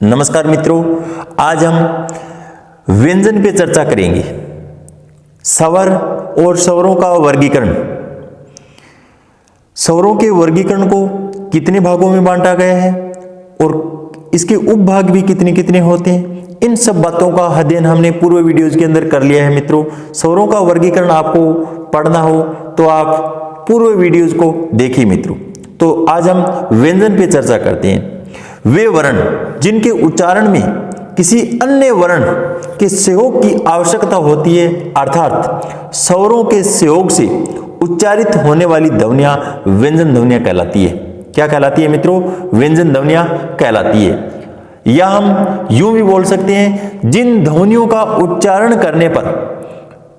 नमस्कार मित्रों, आज हम व्यंजन पे चर्चा करेंगे। स्वर और स्वरों का वर्गीकरण। स्वरों के वर्गीकरण को कितने भागों में बांटा गया है और इसके उपभाग भी कितने कितने होते हैं, इन सब बातों का अध्ययन हमने पूर्व वीडियोज के अंदर कर लिया है। मित्रों, स्वरों का वर्गीकरण आपको पढ़ना हो तो आप पूर्व वीडियोज को देखिए। मित्रों, तो आज हम व्यंजन पे चर्चा करते हैं। वे वर्ण जिनके उच्चारण में किसी अन्य वर्ण के सहयोग की आवश्यकता होती है, अर्थात स्वरों के सहयोग से उच्चारित होने वाली ध्वनियां व्यंजन ध्वनियां कहलाती है। क्या कहलाती है मित्रों? व्यंजन ध्वनियां कहलाती है। या हम यूं भी बोल सकते हैं, जिन ध्वनियों का उच्चारण करने पर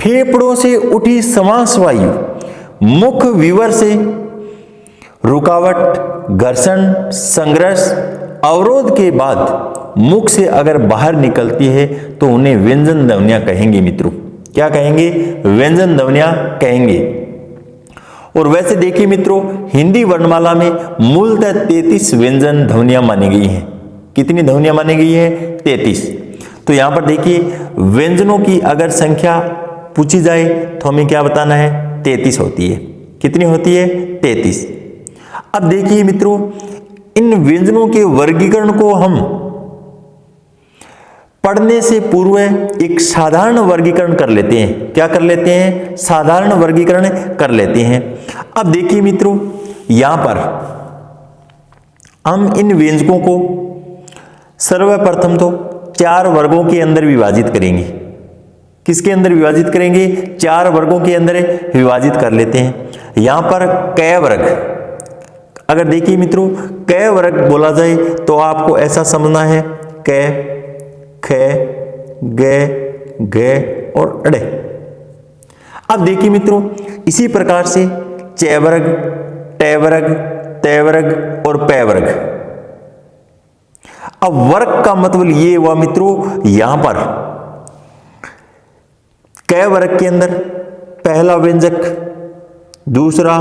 फेफड़ों से उठी श्वास वायु मुख विवर से रुकावट, घर्षण, संघर्ष, अवरोध के बाद मुख से अगर बाहर निकलती है तो उन्हें व्यंजन ध्वनियां कहेंगे। मित्रों, क्या कहेंगे? व्यंजन ध्वनियां कहेंगे। और वैसे देखिए मित्रों, हिंदी वर्णमाला में मूलतः 33 व्यंजन ध्वनियां मानी गई हैं। कितनी ध्वनियां मानी गई है? 33। तो यहां पर देखिए, व्यंजनों की अगर संख्या पूछी जाए तो हमें क्या बताना है? 33 होती है। कितनी होती है? 33। अब देखिए मित्रों, इन व्यंजनों के वर्गीकरण को हम पढ़ने से पूर्व एक साधारण वर्गीकरण कर लेते हैं। क्या कर लेते हैं? साधारण वर्गीकरण कर लेते हैं। अब देखिए मित्रों, यहां पर हम इन व्यंजकों को सर्वप्रथम तो 4 वर्गों के अंदर विभाजित करेंगे। किसके अंदर विभाजित करेंगे? 4 वर्गों के अंदर विभाजित कर लेते हैं। यहां पर क वर्ग, अगर देखिए मित्रों, क वर्ग बोला जाए तो आपको ऐसा समझना है, क, ख, ग, घ और ड़। अब देखिए मित्रों, इसी प्रकार से च वर्ग, ट वर्ग, त वर्ग और प वर्ग। अब वर्ग का मतलब ये हुआ मित्रों, यहां पर क वर्ग के अंदर पहला व्यंजक, दूसरा,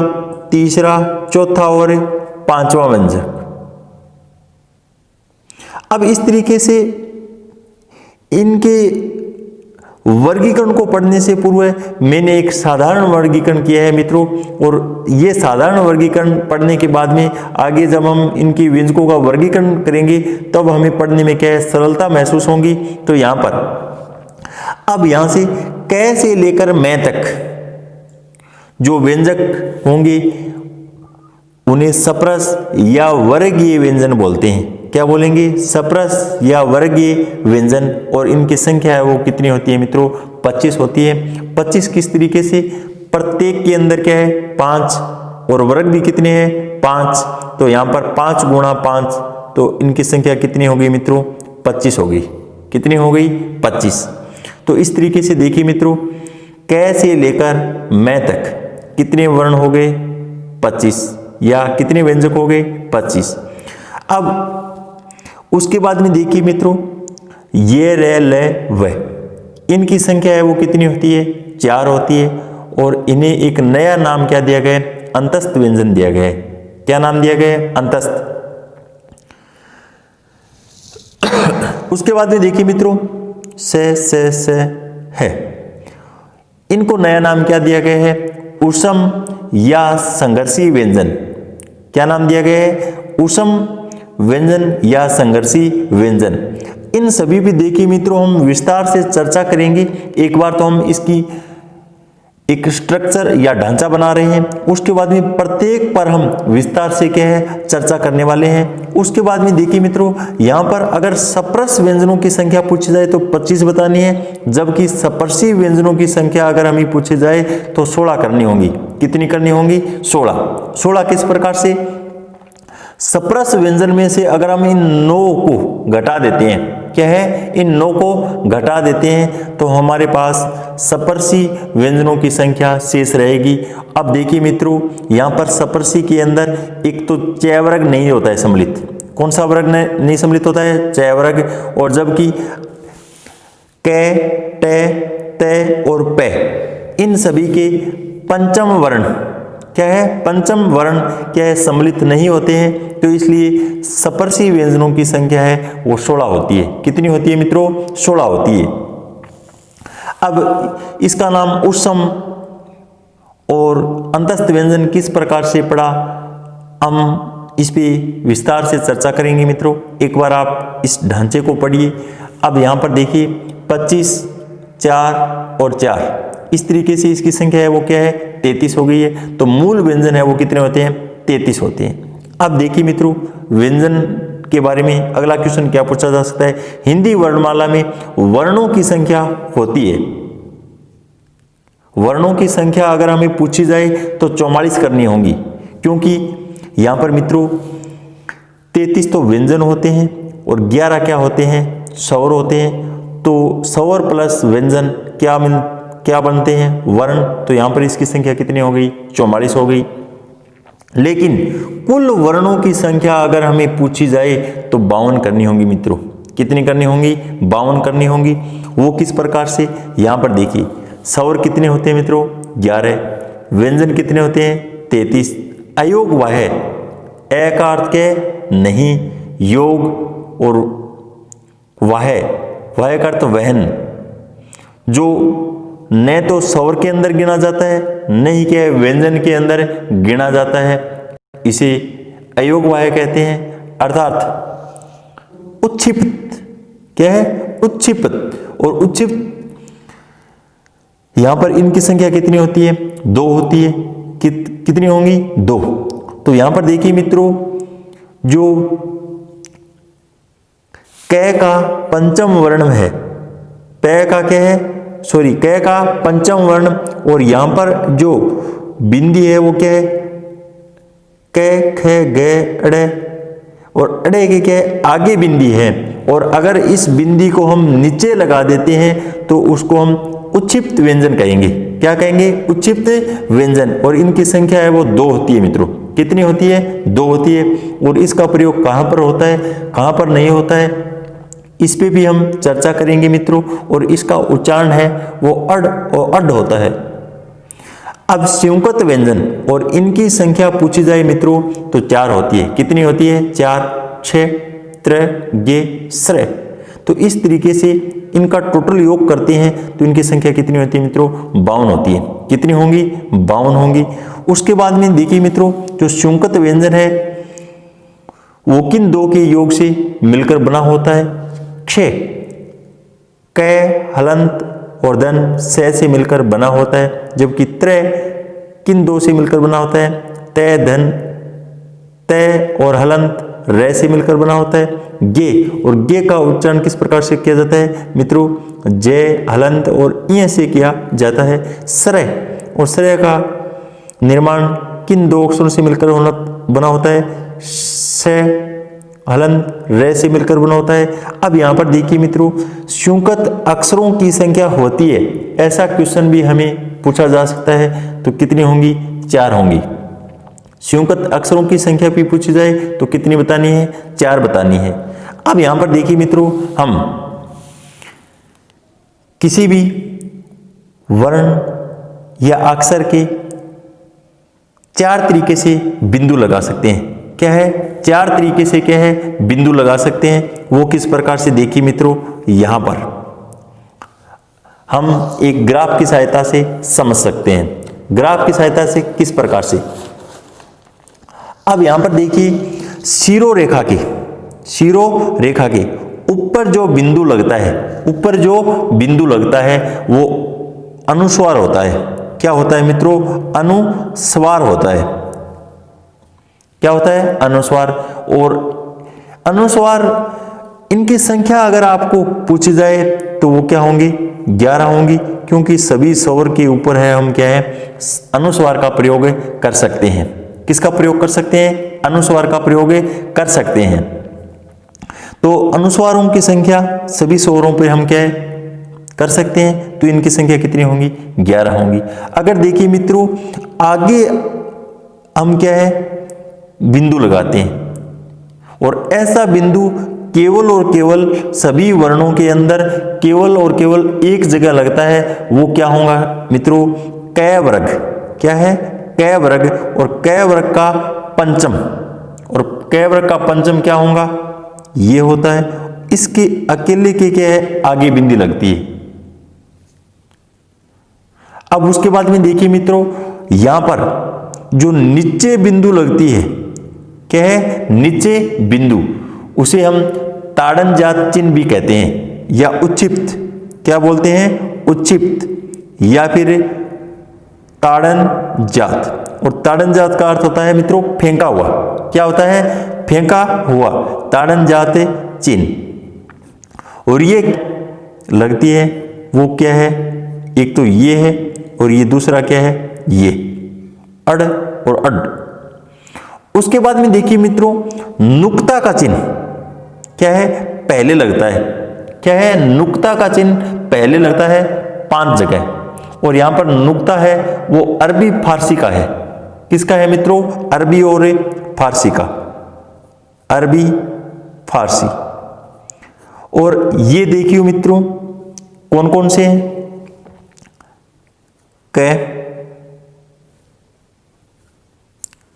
तीसरा, चौथा और 5वां व्यंजक। अब इस तरीके से इनके वर्गीकरण को पढ़ने से पूर्व मैंने एक साधारण वर्गीकरण किया है मित्रों। और यह साधारण वर्गीकरण पढ़ने के बाद में आगे जब हम इनके व्यंजकों का वर्गीकरण करेंगे तब हमें पढ़ने में क्या है? सरलता महसूस होगी। तो यहां पर अब यहां से क से लेकर मैं तक जो व्यंजक होंगे उन्हें सप्रस या वर्गीय व्यंजन बोलते हैं। क्या बोलेंगे? सप्रस या वर्गीय व्यंजन। और इनकी संख्या है वो कितनी होती है मित्रों? 25 होती है। 25 किस तरीके से? प्रत्येक के अंदर क्या है? 5 और वर्ग भी कितने हैं? 5। तो यहां पर 5 गुणा 5, तो इनकी संख्या कितनी हो गई मित्रों? 25 हो गई। कितनी हो गई? 25। तो इस तरीके से देखिए मित्रों, क से लेकर मैं तक कितने वर्ण हो गए? 25। या कितने व्यंजक हो गए? 25। अब उसके बाद में देखिए मित्रों, ये रे ले व, इनकी संख्या है वो कितनी होती है? 4 होती है। और इन्हें एक नया नाम क्या दिया गया? अंतस्थ व्यंजन दिया गया है। क्या नाम दिया गया है? अंतस्थ। उसके बाद में देखिए मित्रों, से है, इनको नया नाम क्या दिया गया है? उष्म या संघर्षी व्यंजन। क्या नाम दिया गया है? उष्म व्यंजन या संघर्षी व्यंजन। इन सभी भी देखिए मित्रों, हम विस्तार से चर्चा करेंगे। एक बार तो हम इसकी एक स्ट्रक्चर या ढांचा बना रहे हैं, उसके बाद में प्रत्येक पर हम विस्तार से क्या है? चर्चा करने वाले हैं। उसके बाद में देखिए मित्रों, यहां पर अगर सप्रस व्यंजनों की संख्या पूछी जाए तो 25 बतानी है, जबकि सप्रसी व्यंजनों की संख्या अगर हमें पूछी जाए तो 16 करनी होगी। कितनी करनी होंगी? 16। 16 किस प्रकार से? सप्रस व्यंजन में से अगर हम इन 9 को घटा देते हैं, क्या है? इन 9 को घटा देते हैं तो हमारे पास सप्रसी व्यंजनों की संख्या शेष रहेगी। अब देखिए मित्रों, यहां पर सप्रसी के अंदर एक तो च वर्ग नहीं होता है सम्मिलित। कौन सा वर्ग नहीं सम्मिलित होता है? च वर्ग। और जबकि क, ट, त और प, इन सभी के पंचम वर्ण क्या है? पंचम वर्ण क्या है? सम्मिलित नहीं होते हैं। तो इसलिए सपर्शी व्यंजनों की संख्या है वो 16 होती है। कितनी होती है मित्रों? 16 होती है। अब इसका नाम उष्म और अंतस्थ व्यंजन किस प्रकार से पड़ा, हम इस पे विस्तार से चर्चा करेंगे मित्रों। एक बार आप इस ढांचे को पढ़िए। अब यहाँ पर देखिए 25, 4 और 4, इस तरीके से इसकी संख्या है वो क्या है? 33 हो गई है। तो मूल व्यंजन है वो कितने होते हैं? 33 होते हैं। अब देखिए मित्रों, व्यंजन के बारे में अगला क्वेश्चन क्या पूछा जा सकता है? हिंदी वर्णमाला में वर्णों की संख्या होती है, वर्णों की संख्या अगर हमें पूछी जाए तो 44 करनी होगी, क्योंकि यहां पर मित्रों 33 तो व्यंजन होते हैं और 11 क्या होते हैं? स्वर होते हैं। तो स्वर प्लस व्यंजन क्या बनते हैं? वर्ण। तो यहां पर इसकी संख्या कितनी हो गई? 44 हो गई। लेकिन कुल वर्णों की संख्या अगर हमें पूछी जाए तो 52 करनी होगी मित्रों। कितनी करनी होंगी? 52 करनी होंगी। वो किस प्रकार से? यहां पर देखिए, स्वर कितने होते हैं मित्रों? 11। व्यंजन कितने होते हैं? 33। अयोग वह है, ए का अर्थ क्या है? नहीं। योग और वह का अर्थ वहन, जो न तो स्वर के अंदर गिना जाता है, न ही क्या है व्यंजन के अंदर गिना जाता है, इसे अयोग वाह्य कहते हैं। अर्थात उच्छिप्त क्या है? उच्छिप्त। और उच्छिप्त यहां पर इनकी संख्या कितनी होती है? 2 होती है। कितनी होंगी? 2। तो यहां पर देखिए मित्रों, जो कै का पंचम वर्ण है, पै का क्या है? कै का पंचम वर्ण, और यहां पर जो बिंदी है वो क्या है? कै, खे, गे, अड़े, और अड़े के क्या है? आगे बिंदी है। और अगर इस बिंदी को हम नीचे लगा देते हैं तो उसको हम उच्छिप्त व्यंजन कहेंगे। क्या कहेंगे? उच्छिप्त व्यंजन। और इनकी संख्या है वो 2 होती है मित्रों। कितनी होती है? 2 होती है। और इसका प्रयोग कहां पर होता है, कहां पर नहीं होता है, इस पे भी हम चर्चा करेंगे मित्रों। और इसका उच्चारण है वो अड और अड होता है। अब संयुक्त व्यंजन और इनकी संख्या पूछी जाए मित्रों तो 4 होती है। कितनी होती है? 4, 6, 3, गे, स्र। तो इस तरीके से इनका टोटल योग करते हैं तो इनकी संख्या कितनी होती है मित्रों? 52 होती है। कितनी होंगी? 52 होंगी। उसके बाद में देखिए मित्रों, जो संयुक्त व्यंजन है वो किन 2 के योग से मिलकर बना होता है? क्षय, कै, हलंत और धन से मिलकर बना होता है। जबकि त्रय किन 2 से मिलकर बना होता है? तय, धन, तय और हलंत रे से मिलकर बना होता है। गे, और गे का उच्चारण किस प्रकार से किया जाता है मित्रों? जय, हलंत और इ से किया जाता है। श्रय, और श्रय का निर्माण किन 2 अक्षरों से मिलकर बना होता है? स, हलंत, रे से मिलकर बना होता है। अब यहां पर देखिए मित्रों, संयुक्त अक्षरों की संख्या होती है, ऐसा क्वेश्चन भी हमें पूछा जा सकता है। तो कितनी होंगी? 4 होंगी। संयुक्त अक्षरों की संख्या भी पूछी जाए तो कितनी बतानी है? 4 बतानी है। अब यहां पर देखिए मित्रों, हम किसी भी वर्ण या अक्षर के 4 तरीके से बिंदु लगा सकते हैं। क्या है? 4 तरीके से क्या है? बिंदु लगा सकते हैं। वो किस प्रकार से? देखिए मित्रों, यहां पर हम एक ग्राफ की सहायता से समझ सकते हैं। ग्राफ की सहायता से किस प्रकार से? अब यहां पर देखिए, शिरो रेखा के ऊपर जो बिंदु लगता है, ऊपर जो बिंदु लगता है वो अनुस्वार होता है। क्या होता है मित्रों? अनुस्वार होता है। क्या होता है? अनुस्वार। और अनुस्वार इनकी संख्या अगर आपको पूछी जाए तो वो क्या होंगी? 11 होंगी, क्योंकि सभी स्वर के ऊपर है हम क्या है? अनुस्वार का प्रयोग कर सकते हैं। किसका प्रयोग कर सकते हैं? अनुस्वार का प्रयोग कर सकते हैं। तो अनुस्वारों की संख्या सभी स्वरों पे हम क्या है? कर सकते हैं। तो इनकी संख्या कितनी होंगी? 11 होंगी। अगर देखिए मित्रों, आगे हम क्या है? बिंदु लगाते हैं, और ऐसा बिंदु केवल और केवल सभी वर्णों के अंदर केवल और केवल एक जगह लगता है। वो क्या होगा मित्रों? कै वर्ग। क्या है? कै वर्ग। और कै वर्ग का पंचम, और कै वर्ग का पंचम क्या होगा, ये होता है। इसके अकेले के क्या है, आगे बिंदी लगती है। अब उसके बाद में देखिए मित्रों, यहां पर जो नीचे बिंदु लगती है, क्या है, नीचे बिंदु, उसे हम ताड़न जात चिन्ह भी कहते हैं, या उच्छिप्त, क्या बोलते हैं, उच्छिप्त, या फिर ताड़न जात। और ताड़न जात का अर्थ होता है मित्रों फेंका हुआ, क्या होता है, फेंका हुआ, ताड़न जात चिन्ह। और ये लगती है, वो क्या है, एक तो ये है और ये दूसरा क्या है, ये अड़ और अड। उसके बाद में देखिए मित्रों, नुक्ता का चिन्ह क्या है, पहले लगता है, क्या है, नुक्ता का चिन्ह पहले लगता है 5 जगह। और यहां पर नुक्ता है वो अरबी फारसी का है, किसका है मित्रों, अरबी और फारसी का, अरबी फारसी। और ये देखिए मित्रों कौन कौन से हैं, कै,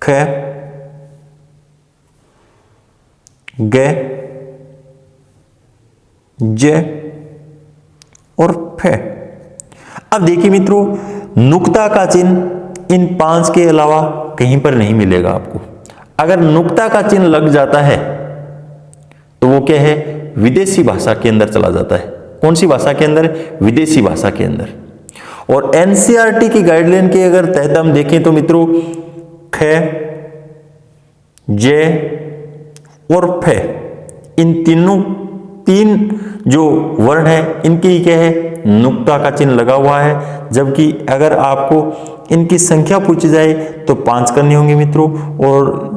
ख, ग, ज और फे। अब देखिए मित्रों, नुक्ता का चिन्ह इन 5 के अलावा कहीं पर नहीं मिलेगा आपको। अगर नुक्ता का चिन्ह लग जाता है तो वो क्या है, विदेशी भाषा के अंदर चला जाता है। कौन सी भाषा के अंदर, विदेशी भाषा के अंदर। और एनसीईआरटी की गाइडलाइन के अगर तहत हम देखें तो मित्रों, ख, जे और फे, इन तीन जो वर्ण है इनके ही क्या है, नुक्ता का चिन्ह लगा हुआ है। जबकि अगर आपको इनकी संख्या पूछी जाए तो 5 करनी होंगी मित्रों। और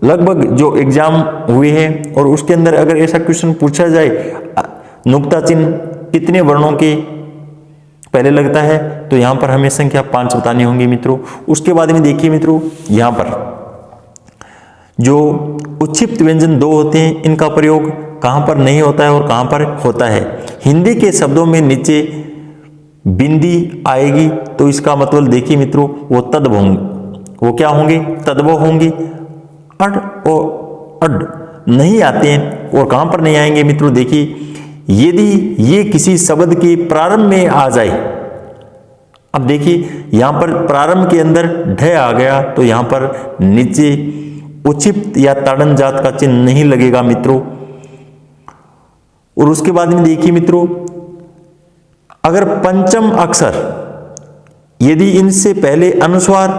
लगभग जो एग्जाम हुए हैं और उसके अंदर अगर ऐसा क्वेश्चन पूछा जाए, नुक्ता चिन्ह कितने वर्णों के पहले लगता है, तो यहां पर हमें संख्या 5 बतानी होंगी मित्रों। उसके बाद में देखिए मित्रों, यहां पर जो उच्छिप्त व्यंजन 2 होते हैं, इनका प्रयोग कहां पर नहीं होता है और कहां पर होता है। हिंदी के शब्दों में नीचे बिंदी आएगी तो इसका मतलब देखिए मित्रों, वो तद्भव होंगे, वो क्या होंगे, तद्भव होंगी। अड और अड नहीं आते हैं। और कहां पर नहीं आएंगे मित्रों, देखिए यदि ये किसी शब्द के प्रारंभ में आ जाए। अब देखिए यहां पर प्रारंभ के अंदर ढ आ गया तो यहां पर नीचे उच्छिप्त या ताड़न जात का चिन्ह नहीं लगेगा मित्रों। और उसके बाद में देखिए मित्रों, अगर पंचम अक्षर यदि इनसे पहले अनुस्वार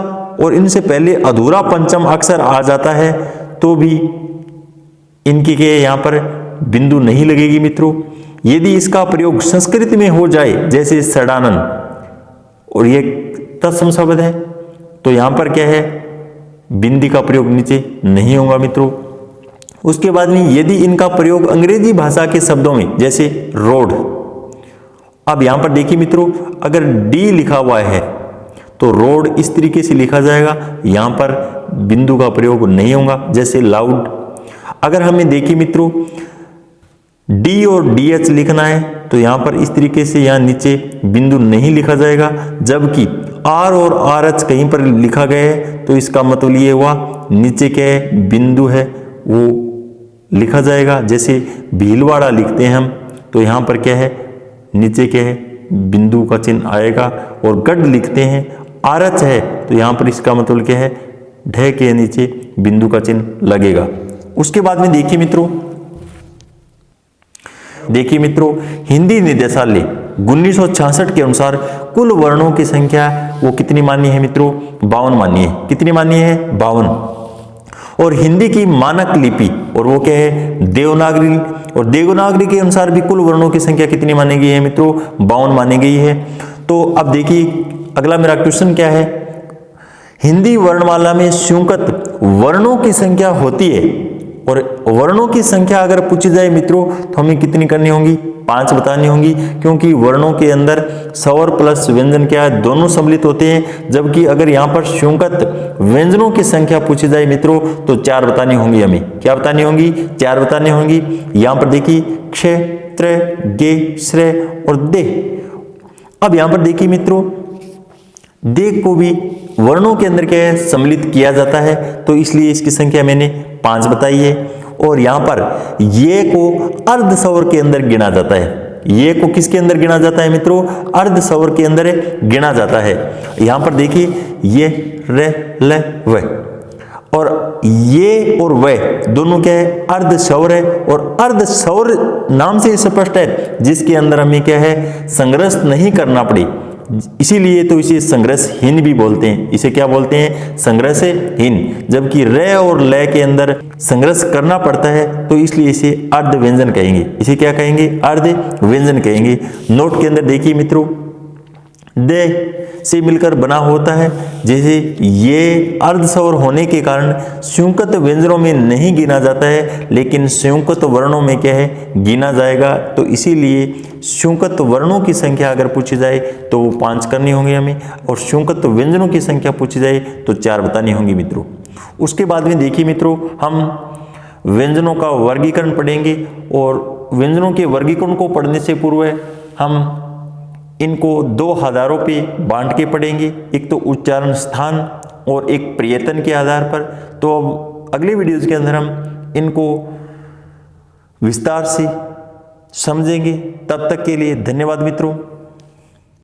और इनसे पहले अधूरा पंचम अक्षर आ जाता है तो भी इनकी के यहां पर बिंदु नहीं लगेगी मित्रों। यदि इसका प्रयोग संस्कृत में हो जाए, जैसे सडानन, और ये तत्सम शब्द है, तो यहां पर क्या है, बिंदी का प्रयोग नीचे नहीं होगा मित्रों। उसके बाद में यदि इनका प्रयोग अंग्रेजी भाषा के शब्दों में, जैसे रोड, अब यहां पर देखिए मित्रों, अगर डी लिखा हुआ है तो रोड इस तरीके से लिखा जाएगा, यहां पर बिंदु का प्रयोग नहीं होगा। जैसे लाउड, अगर हमें देखिए मित्रों डी और डी एच लिखना है तो यहां पर इस तरीके से यहां नीचे बिंदु नहीं लिखा जाएगा। जबकि आर और आर एच कहीं पर लिखा गया है तो इसका मतलब ये हुआ नीचे क्या है, बिंदु है वो लिखा जाएगा। जैसे भीलवाड़ा लिखते हैं हम तो यहां पर क्या है, नीचे क्या है, बिंदु का चिन्ह आएगा। और गढ़ लिखते हैं, आर एच है तो यहां पर इसका मतलब क्या है, ढ के नीचे बिंदु का चिन्ह लगेगा। उसके बाद में देखिए मित्रों, हिंदी निर्देशालय 1966 के अनुसार कुल वर्णों की संख्या वो कितनी मानी है मित्रों, 52 मानी है। कितनी मानी है, 52। और हिंदी की मानक लिपि और वो क्या है, देवनागरी, और देवनागरी के अनुसार भी कुल वर्णों की संख्या कितनी मानी गई है मित्रों, 52 मानी गई है। तो अब देखिए अगला मेरा क्वेश्चन क्या है, हिंदी वर्णमाला में स्यूंकत वर्णों की संख्या होती है और वर्णों की संख्या अगर पूछी जाए मित्रों तो हमें कितनी करनी होंगी, 5 बतानी होंगी। क्योंकि वर्णों के अंदर स्वर प्लस व्यंजन क्या है, दोनों सम्मिलित होते हैं। जबकि अगर यहाँ पर स्यूंकत व्यंजनों की संख्या पूछी जाए मित्रों तो 4 बतानी होंगी। हमें क्या बतानी होंगी, 4 बतानी होंगी। यहाँ पर देखिए क्ष, त्र, गे, श्रे और दे। अब यहाँ पर देखिए मित्रों, दे को भी वर्णों के अंदर क्या है, सम्मिलित किया जाता है, तो इसलिए इसकी संख्या मैंने 5 बताइए। और यहाँ पर ये को अर्ध स्वर के अंदर गिना जाता है। ये को किसके अंदर गिना जाता है मित्रों? अर्ध स्वर के अंदर गिना जाता है। यहाँ पर देखिए ये रे ल व, और ये और व दोनों क्या है? अर्ध स्वर है। और अर्ध स्वर नाम से स्पष्ट है, जिसके अंदर हमें क्या है? संग्रस्त नहीं करना पड़े, इसीलिए तो इसे संग्रसहीन भी बोलते हैं। इसे क्या बोलते हैं? संग्रसहीन। जबकि र और ल के अंदर संग्रस करना पड़ता है, तो इसलिए इसे अर्ध व्यंजन कहेंगे। इसे क्या कहेंगे? अर्ध व्यंजन कहेंगे। नोट के अंदर देखिए मित्रों, दे से मिलकर बना होता है। जैसे ये अर्ध स्वर होने के कारण संयुक्त व्यंजनों में नहीं गिना जाता है, लेकिन संयुक्त वर्णों में क्या है? गिना जाएगा। तो इसीलिए संयुक्त वर्णों की संख्या अगर पूछी जाए तो वो 5 करनी होंगी हमें, और संयुक्त व्यंजनों की संख्या पूछी जाए तो 4 बतानी होंगी मित्रों। उसके बाद में देखिए मित्रों, हम व्यंजनों का वर्गीकरण पढ़ेंगे, और व्यंजनों के वर्गीकरण को पढ़ने से पूर्व हम इनको 2 आधारों पे बांट के पढ़ेंगे। एक तो उच्चारण स्थान और एक प्रयत्न के आधार पर। तो अब अगले वीडियोज के अंदर हम इनको विस्तार से समझेंगे। तब तक के लिए धन्यवाद मित्रों।